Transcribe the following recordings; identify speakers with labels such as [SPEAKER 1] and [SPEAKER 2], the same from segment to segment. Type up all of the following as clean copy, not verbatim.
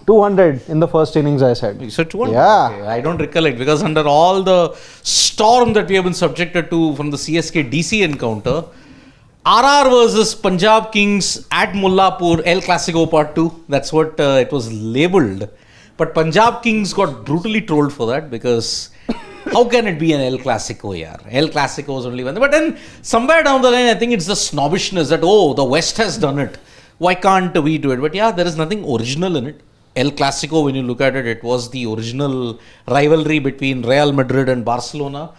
[SPEAKER 1] 200 in the first innings, I said.
[SPEAKER 2] You said 200?
[SPEAKER 1] Yeah.
[SPEAKER 2] Okay. I don't recollect because under all the storm that we have been subjected to from the CSK DC encounter, RR versus Punjab Kings at Mullapur, El Clasico Part 2. That's what it was labelled. But Punjab Kings got brutally trolled for that because how can it be an El Clasico, yaar? El Clasico is only one. But then somewhere down the line, I think it's the snobbishness that, oh, the West has done it. Why can't we do it? But yeah, there is nothing original in it. El Clasico, when you look at it, it was the original rivalry between Real Madrid and Barcelona.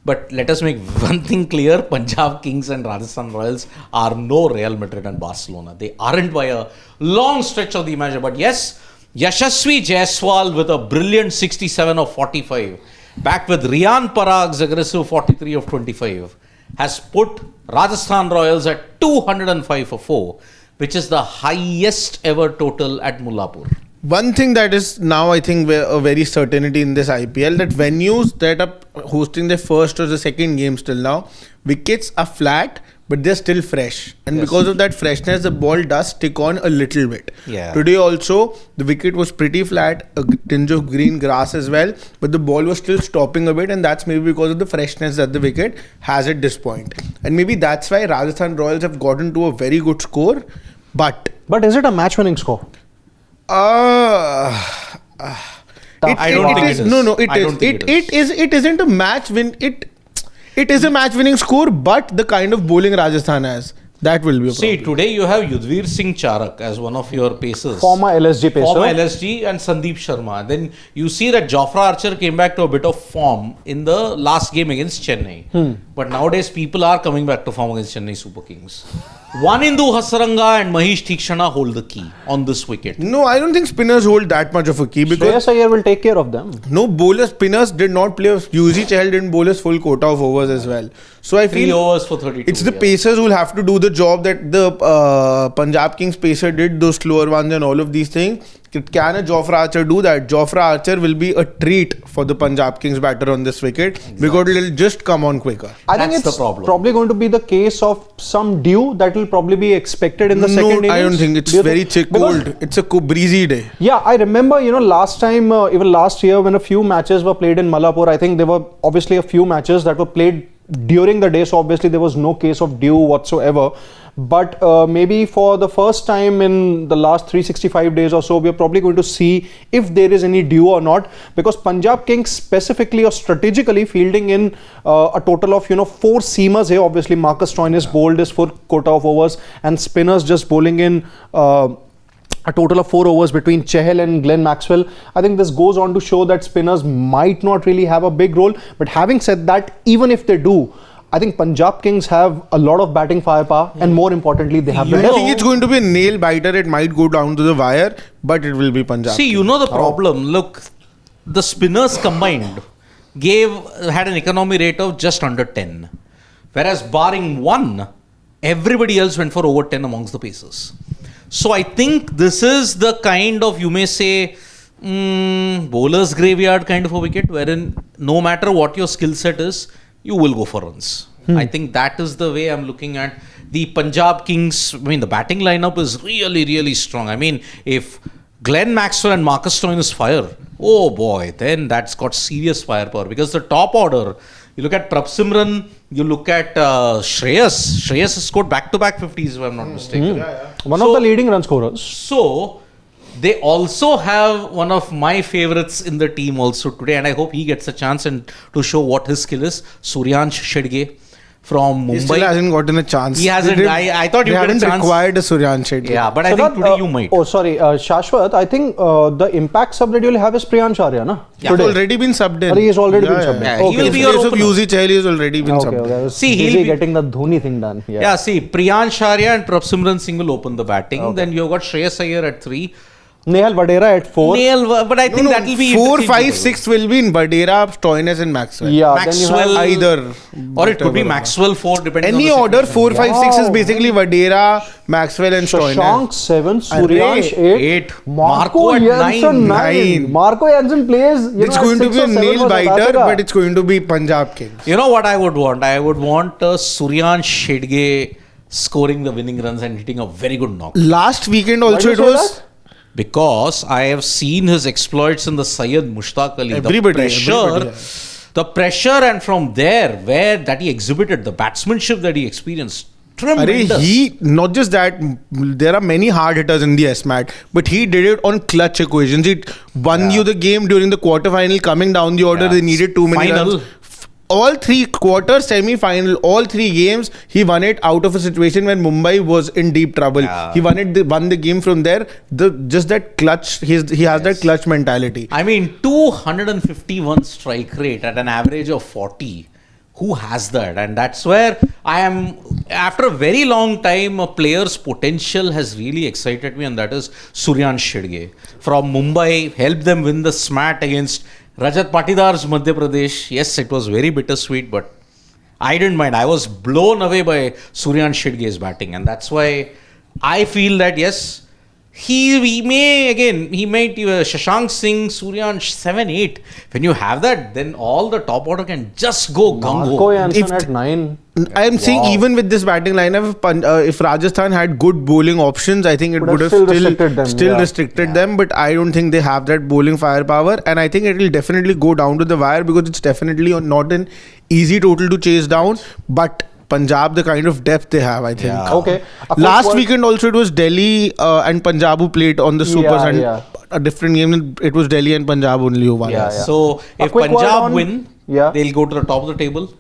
[SPEAKER 2] But let us make one thing clear, Punjab Kings and Rajasthan Royals are no Real Madrid and Barcelona. They aren't by a long stretch of the imagination. But yes, Yashasvi Jaiswal with a brilliant 67 of 45, back with Riyan Parag's aggressive 43 of 25, has put Rajasthan Royals at 205 for 4, which is the highest ever total at Mullapur.
[SPEAKER 3] One thing that is now, I think, a very certainty in this IPL, that venues that are hosting their first or the second game till now, wickets are flat, but they're still fresh. And because of that freshness, the ball does stick on a little bit.
[SPEAKER 2] Yeah.
[SPEAKER 3] Today also, the wicket was pretty flat, a tinge of green grass as well, but the ball was still stopping a bit, and that's maybe because of the freshness that the wicket has at this point. And maybe that's why Rajasthan Royals have gotten to a very good score. But
[SPEAKER 1] is it a match-winning score?
[SPEAKER 2] I don't think it is.
[SPEAKER 3] No, it isn't a match win. It is a match-winning score, but the kind of bowling Rajasthan has, that will be a problem.
[SPEAKER 2] See, today you have Yudhvir Singh Charak as one of your pacers.
[SPEAKER 1] Former LSG pacer.
[SPEAKER 2] Former LSG and Sandeep Sharma. Then you see that Jofra Archer came back to a bit of form in the last game against Chennai. But nowadays people are coming back to form against Chennai Super Kings. Wanindu Hasaranga and Mahesh Theekshana hold the key on this wicket.
[SPEAKER 3] No, I don't think spinners hold that much of a key because
[SPEAKER 1] Shreyas Iyer will take care of them.
[SPEAKER 3] no bowlers, spinners did not play. UZ Chahal didn't bowl his full quota of overs as well. So I
[SPEAKER 2] 3
[SPEAKER 3] feel
[SPEAKER 2] overs for 32.
[SPEAKER 3] it's the pacers who will have to do the job that the Punjab Kings pacer did, those slower ones and all of these things. Can a Jofra Archer do that? Jofra Archer will be a treat for the Punjab Kings batter on this wicket because it will just come on quicker.
[SPEAKER 1] I think
[SPEAKER 2] That's
[SPEAKER 1] it's
[SPEAKER 2] the problem.
[SPEAKER 1] probably going to be the case of some dew that will probably be expected in the second innings.
[SPEAKER 3] No, I don't think it's very cold. It's a breezy day.
[SPEAKER 1] Yeah, I remember, last time, even last year, when a few matches were played in Mullapur, I think there were obviously a few matches that were played during the day, so obviously there was no case of dew whatsoever. But maybe for the first time in the last 365 days or so, we are probably going to see if there is any dew or not, because Punjab Kings specifically or strategically fielding in a total of 4 seamers here. Obviously Marcus Stoinis bowled his full quota of overs, and spinners just bowling in a total of 4 overs between Chahal and Glenn Maxwell. I think this goes on to show that spinners might not really have a big role. But having said that, even if they do, I think Punjab Kings have a lot of batting firepower, and more importantly, they have
[SPEAKER 3] I think it's going to be a nail biter. It might go down to the wire, but it will be Punjab.
[SPEAKER 2] See, the problem. Look, the spinners combined had an economy rate of just under 10. Whereas barring one, everybody else went for over 10 amongst the pacers. So I think this is the kind of, you may say, bowler's graveyard kind of a wicket, wherein no matter what your skill set is, you will go for runs. I think that is the way I'm looking at the Punjab Kings. I mean, the batting lineup is really, really strong. I mean, if Glenn Maxwell and Marcus Stoinis fire, oh boy, then that's got serious firepower. Because the top order, you look at Prabsimran, you look at Shreyas. Shreyas has scored back-to-back 50s, if I'm not mistaken.
[SPEAKER 1] one of the leading run scorers.
[SPEAKER 2] So, they also have one of my favorites in the team also today, and I hope he gets a chance to show what his skill is. Suryaansh Shedge from Mumbai.
[SPEAKER 3] He still hasn't gotten a chance.
[SPEAKER 2] He hasn't. I thought you had a chance.
[SPEAKER 3] They hadn't required a Suryaansh Shedge.
[SPEAKER 2] Yeah, but I think today you might.
[SPEAKER 1] Shashwat, I think the impact sub that you'll have is Priyansh Arya, na?
[SPEAKER 3] Yeah, he's already been subbed in.
[SPEAKER 1] He has already been subbed in.
[SPEAKER 2] Yeah, he will be your
[SPEAKER 3] opener.
[SPEAKER 2] opener.
[SPEAKER 3] UZ Chahal has already been subbed in.
[SPEAKER 1] See, he'll be getting the Dhoni thing done.
[SPEAKER 2] Yeah, see, Priyansh Arya and Prabsimran Singh will open the batting. Then you've got Shreyas Iyer at 3.
[SPEAKER 1] Nehal Vadera at 4.
[SPEAKER 2] But I think that will be
[SPEAKER 3] 4, 5, 6 will be in Vadera, Stoinis and Maxwell.
[SPEAKER 1] Yeah,
[SPEAKER 2] Maxwell
[SPEAKER 3] either.
[SPEAKER 2] Or it could be Maxwell 4, depending
[SPEAKER 3] Any
[SPEAKER 2] on the
[SPEAKER 3] order, 4, 5, 6 is basically Vadera, Maxwell and Stoinis.
[SPEAKER 1] Shashank 7, Suryaansh 8.
[SPEAKER 2] Marco at
[SPEAKER 1] 9. Marco Jansen plays.
[SPEAKER 3] It's going to be a nail biter, but it's going to be Punjab Kings.
[SPEAKER 2] You know what I would want? I would want Suryaansh Shedge scoring the winning runs and hitting a very good knock.
[SPEAKER 3] Last weekend also it was...
[SPEAKER 2] because I have seen his exploits in the Syed Mushtaq Ali.
[SPEAKER 3] Everybody.
[SPEAKER 2] The pressure, and from there, where that he exhibited, the batsmanship that he experienced, tremendous.
[SPEAKER 3] He, not just that, there are many hard hitters in the S-Mat, but he did it on clutch equations. He won you the game during the quarterfinal, coming down the order. They needed too many runs. All 3 quarters, semi-final, all 3 games, he won it out of a situation when Mumbai was in deep trouble. He won the game from there. Just that clutch, he has that clutch mentality.
[SPEAKER 2] I mean, 251 strike rate at an average of 40. Who has that? And that's where I am, after a very long time, a player's potential has really excited me, and that is Suryaansh Shidge. From Mumbai, helped them win the SMAT against Rajat Patidar's Madhya Pradesh. Yes, it was very bittersweet, but I didn't mind. I was blown away by Suryaansh Shidge's batting, and that's why I feel that, yes, he may Shashank Singh, Suryaansh 7-8. When you have that, then all the top order can just go gung-ho.
[SPEAKER 1] Marco Jansen at 9.
[SPEAKER 3] I am saying even with this batting lineup, if Rajasthan had good bowling options, I think it would have still restricted them. But I don't think they have that bowling firepower, and I think it will definitely go down to the wire, because it's definitely not an easy total to chase down. But Punjab, the kind of depth they have, I think.
[SPEAKER 1] Okay.
[SPEAKER 3] Last weekend also it was Delhi and Punjab who played on the Supers, and a different game. It was Delhi and Punjab only who won.
[SPEAKER 2] So if Punjab win, they'll go to the top of the table.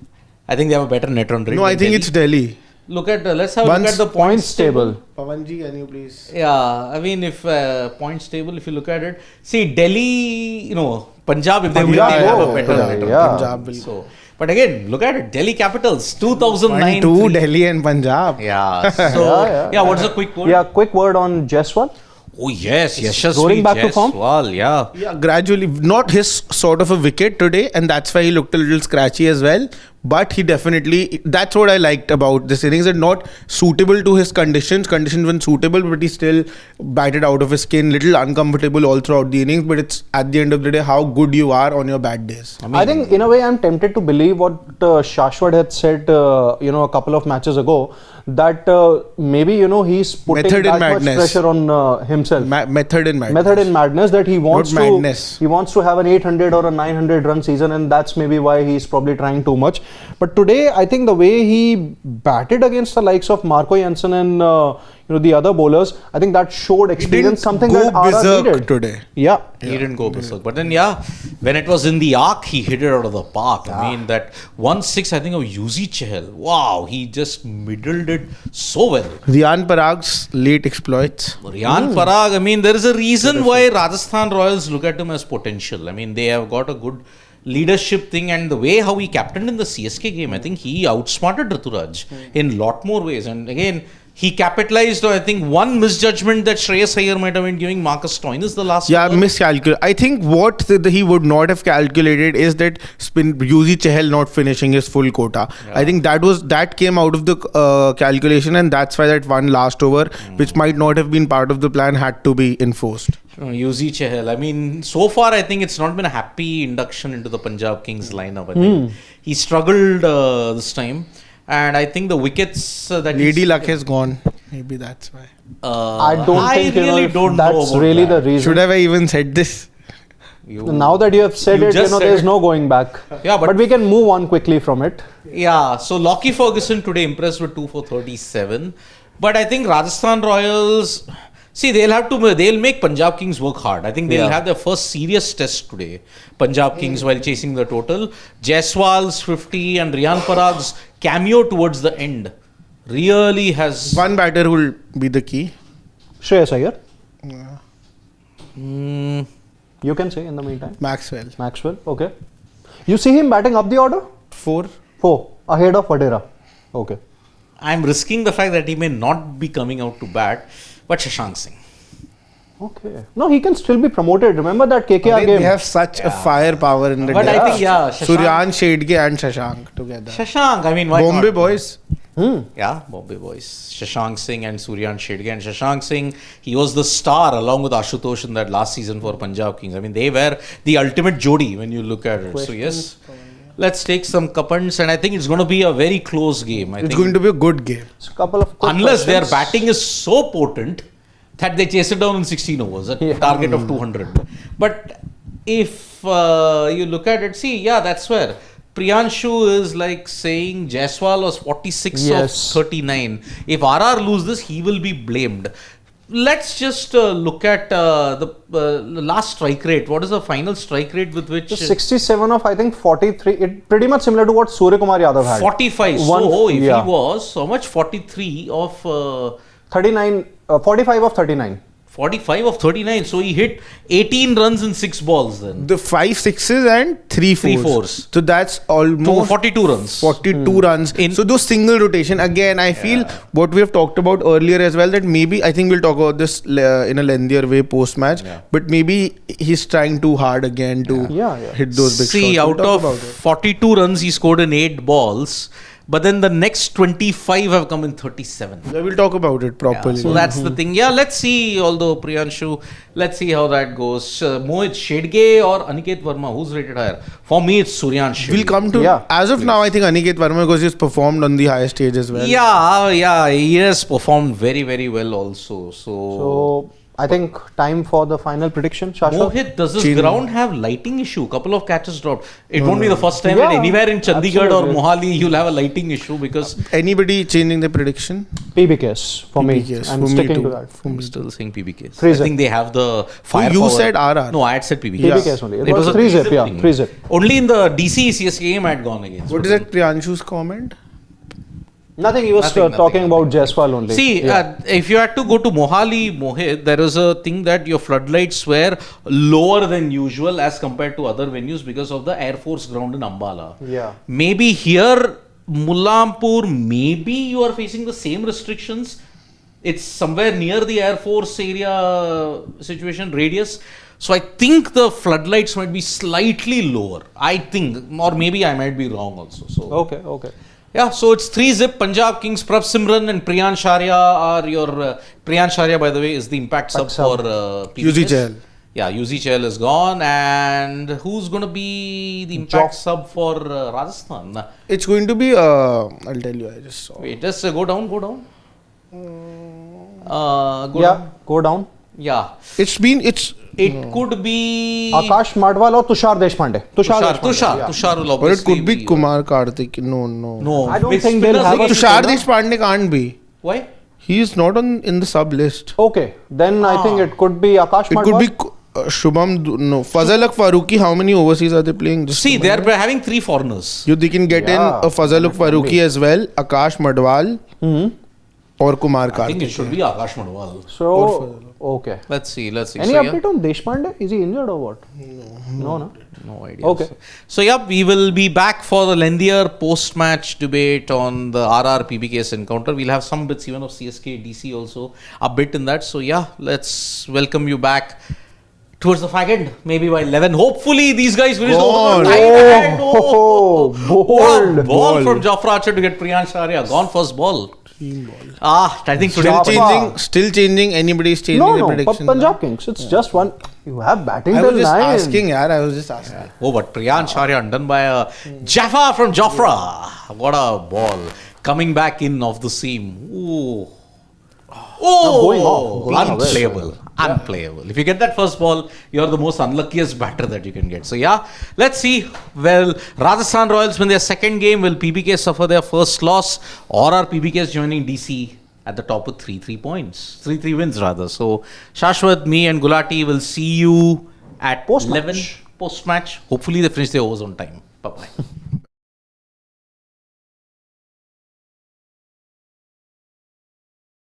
[SPEAKER 2] I think they have a better net run rate.
[SPEAKER 3] No, I think it's Delhi.
[SPEAKER 2] Look at let's have a look at the points table.
[SPEAKER 3] Pawanji, can you please?
[SPEAKER 2] Yeah, I mean, if points table, if you look at it, see Delhi, Punjab, if they win, they have a better net run.
[SPEAKER 3] Punjab will.
[SPEAKER 2] So, but again, look at it. Delhi Capitals, 2009.
[SPEAKER 3] 2 Delhi and Punjab.
[SPEAKER 2] Yeah. So, what's the quick word?
[SPEAKER 1] Yeah, quick word on Jaiswal.
[SPEAKER 2] Oh, yes.
[SPEAKER 1] Going back to form?
[SPEAKER 2] Yeah.
[SPEAKER 3] Yeah, gradually. Not his sort of a wicket today, and that's why he looked a little scratchy as well. But he definitely, that's what I liked about this innings, and not suitable to his conditions. Conditions weren't suitable, but he still batted out of his skin, little uncomfortable all throughout the innings. But it's at the end of the day how good you are on your bad days.
[SPEAKER 1] I think in a way I'm tempted to believe what Shashwat had said, a couple of matches ago, that maybe he's putting that much pressure on himself.
[SPEAKER 3] Method in madness.
[SPEAKER 1] Method in madness, that he wants
[SPEAKER 3] not madness.
[SPEAKER 1] He wants to have an 800 or a 900 run season, and that's maybe why he's probably trying too much. But today, I think the way he batted against the likes of Marco Jansen and the other bowlers, I think that showed experience, something that RR needed
[SPEAKER 3] today.
[SPEAKER 1] Yeah.
[SPEAKER 2] He didn't go berserk. But then, when it was in the arc, he hit it out of the park. I mean, that 1-6, I think, of Yuzi Chahal. Wow, he just middled it so well.
[SPEAKER 3] Riyan Parag's late exploits.
[SPEAKER 2] Riyan Parag, I mean, there is a reason why Rajasthan Royals look at him as potential. I mean, they have got a good leadership thing, and the way how he captained in the CSK game, I think he outsmarted Rituraj in lot more ways. And again, he capitalized on, I think, one misjudgment that Shreyas Iyer might have been giving Marcus Stoinis the last
[SPEAKER 3] miscalculate. I think what he would not have calculated is that Yuzi Chahal not finishing his full quota. I think that came out of the calculation, and that's why that one last over, which might not have been part of the plan, had to be enforced.
[SPEAKER 2] Yuzi Chahal, I mean, so far I think it's not been a happy induction into the Punjab Kings lineup. I think he struggled this time. And I think the wickets that
[SPEAKER 3] Lady Luck has gone. Maybe that's why.
[SPEAKER 1] I don't
[SPEAKER 2] know
[SPEAKER 1] that's really
[SPEAKER 2] that.
[SPEAKER 1] the reason.
[SPEAKER 3] Should have I even said this?
[SPEAKER 1] Now that you have said it, there's no going back.
[SPEAKER 2] Yeah, but
[SPEAKER 1] we can move on quickly from it.
[SPEAKER 2] Yeah, so Lockie Ferguson today impressed with 2 for 37. But I think Rajasthan Royals, see, they'll make Punjab Kings work hard. I think they'll have their first serious test today. Punjab Kings while chasing the total. Jaiswal's 50 and Riyan Parag's cameo towards the end really has...
[SPEAKER 3] One batter who will be the key.
[SPEAKER 1] Shreyas Iyer. You can say in the meantime.
[SPEAKER 3] Maxwell.
[SPEAKER 1] Okay. You see him batting up the order?
[SPEAKER 3] 4.
[SPEAKER 1] Ahead of Vadera. Okay.
[SPEAKER 2] I'm risking the fact that he may not be coming out to bat. But Shashank Singh.
[SPEAKER 1] Okay. No, he can still be promoted. Remember that KKR game?
[SPEAKER 3] They have such a firepower in the
[SPEAKER 2] But I think,
[SPEAKER 3] Suryaansh, Shedge and Shashank together.
[SPEAKER 2] Shashank, I mean, why
[SPEAKER 3] Bombay
[SPEAKER 2] not?
[SPEAKER 3] boys.
[SPEAKER 2] Yeah, Bombay boys. Shashank Singh and Suryaansh Shedge. And Shashank Singh, he was the star along with Ashutosh in that last season for Punjab Kings. I mean, they were the ultimate jodi when you look at it. So, yes. Let's take some cuppants, and I think it's going to be a very close game.
[SPEAKER 3] It's going to be a good game.
[SPEAKER 1] Couple of
[SPEAKER 2] unless their batting is so potent that they chase it down in 16 overs, a target of 200. But if you look at it, see, that's where Priyanshu is like saying Jaiswal was 46 of 39. If RR lose this, he will be blamed. Let's just look at the last strike rate. What is the final strike rate with which?
[SPEAKER 1] 67 of, I think, 43. It pretty much similar to what Surya Kumar Yadav had.
[SPEAKER 2] 45. So, if he was, so much 43 of...
[SPEAKER 1] 39, 45 of 39.
[SPEAKER 2] 45 of 39. So, he hit 18 runs in 6 balls then.
[SPEAKER 3] The 5 sixes and 3 fours. So that's almost
[SPEAKER 2] 42 runs.
[SPEAKER 3] 42 runs. So those single rotation, again, I feel what we have talked about earlier as well, that maybe, I think we'll talk about this in a lengthier way post-match, but maybe he's trying too hard again to hit those big shots.
[SPEAKER 2] See, out of 42 runs, he scored in 8 balls. But then the next 25 have come in 37.
[SPEAKER 3] Yeah, we'll talk about it properly.
[SPEAKER 2] So that's the thing. Let's see. Although Priyanshu, let's see how that goes. Mohit Shedge or Aniket Verma, who's rated higher? For me, it's Suryaansh.
[SPEAKER 3] We'll come to. As of now, I think Aniket Verma, because he's performed on the highest stage as well.
[SPEAKER 2] He has performed very, very well also. So
[SPEAKER 1] I think time for the final prediction. Shashwat?
[SPEAKER 2] Mohit, does this ground have lighting issue? Couple of catches dropped. It won't be the first time that anywhere in Chandigarh or Mohali you'll have a lighting issue because...
[SPEAKER 3] Anybody changing the prediction?
[SPEAKER 1] PBKS for me. I'm sticking to that.
[SPEAKER 2] I'm still saying PBKS.
[SPEAKER 1] 3-0.
[SPEAKER 2] I think they have the firepower.
[SPEAKER 3] You said RR.
[SPEAKER 2] No, I had said PBKS.
[SPEAKER 1] PBKS only. It was 3-0. 3-0.
[SPEAKER 2] Only in the DC CSK game I had gone against.
[SPEAKER 3] What is that Priyanshu's comment?
[SPEAKER 1] Nothing, he was talking about Jaiswal only.
[SPEAKER 2] See, if you had to go to Mohali, Mohit, there is a thing that your floodlights were lower than usual as compared to other venues because of the Air Force ground in Ambala. Maybe here, Mullampur, maybe you are facing the same restrictions. It's somewhere near the Air Force area situation, radius. So I think the floodlights might be slightly lower. I think, or maybe I might be wrong also. So
[SPEAKER 1] Okay.
[SPEAKER 2] So it's 3-0. Punjab Kings, Prav Simran and Priyansh Arya are your... Priyansh Arya, by the way, is the impact sub for PBKS.
[SPEAKER 3] UZ Chahal.
[SPEAKER 2] UZ Chahal is gone. And who's going to be the impact sub for Rajasthan?
[SPEAKER 3] It's going to be... I'll tell you, I just saw.
[SPEAKER 2] Wait, just go down. Go down.
[SPEAKER 1] Go down.
[SPEAKER 2] It could be...
[SPEAKER 1] Akash Madwal or Tushar Deshpande.
[SPEAKER 2] Tushar will
[SPEAKER 3] Or it
[SPEAKER 2] obviously
[SPEAKER 3] could be Kumar Karthik. No.
[SPEAKER 1] I don't think they'll have
[SPEAKER 3] Tushar Deshpande can't be.
[SPEAKER 2] Why?
[SPEAKER 3] He is not in the sub list.
[SPEAKER 1] Okay. Then I think it could be Akash Madwal.
[SPEAKER 3] It could be Shubham. Fazal Faruqi. How many overseas are they playing?
[SPEAKER 2] See, they are having 3 foreigners.
[SPEAKER 3] They can get in a Fazal Faruqi as well. Akash Madwal. Or Kumar Karthik.
[SPEAKER 2] I think it should be Akash Madwal.
[SPEAKER 1] So, okay.
[SPEAKER 2] Let's see.
[SPEAKER 1] Any update on Deshpande? Is he injured or what? No.
[SPEAKER 2] No idea.
[SPEAKER 1] Okay.
[SPEAKER 2] So we will be back for the lengthier post-match debate on the RR PBKS encounter. We'll have some bits even of CSK DC also a bit in that. So let's welcome you back towards the fag end, maybe by 11. Hopefully these guys finish the over.
[SPEAKER 1] Bold
[SPEAKER 2] ball from Jofra Archer to get Priyansh Arya. Gone first ball. I think today
[SPEAKER 3] still changing. Anybody's changing the prediction.
[SPEAKER 1] No, Punjab Kings. It's just one. You have batting till 9.
[SPEAKER 3] I was just asking.
[SPEAKER 2] Oh, but Priyansh Arya undone by a Jaffa from Jofra. What a ball. Coming back in off the seam.
[SPEAKER 1] Going off.
[SPEAKER 2] Unplayable. Unplayable. If you get that first ball, you're the most unluckiest batter that you can get. So let's see. Well, Rajasthan Royals win their second game. Will PBK suffer their first loss, or are PBKs joining DC at the top with 3 points? 3 wins rather. So Shashwat, me and Gulati will see you at 11 post-match. Hopefully they finish their overs on time. Bye-bye.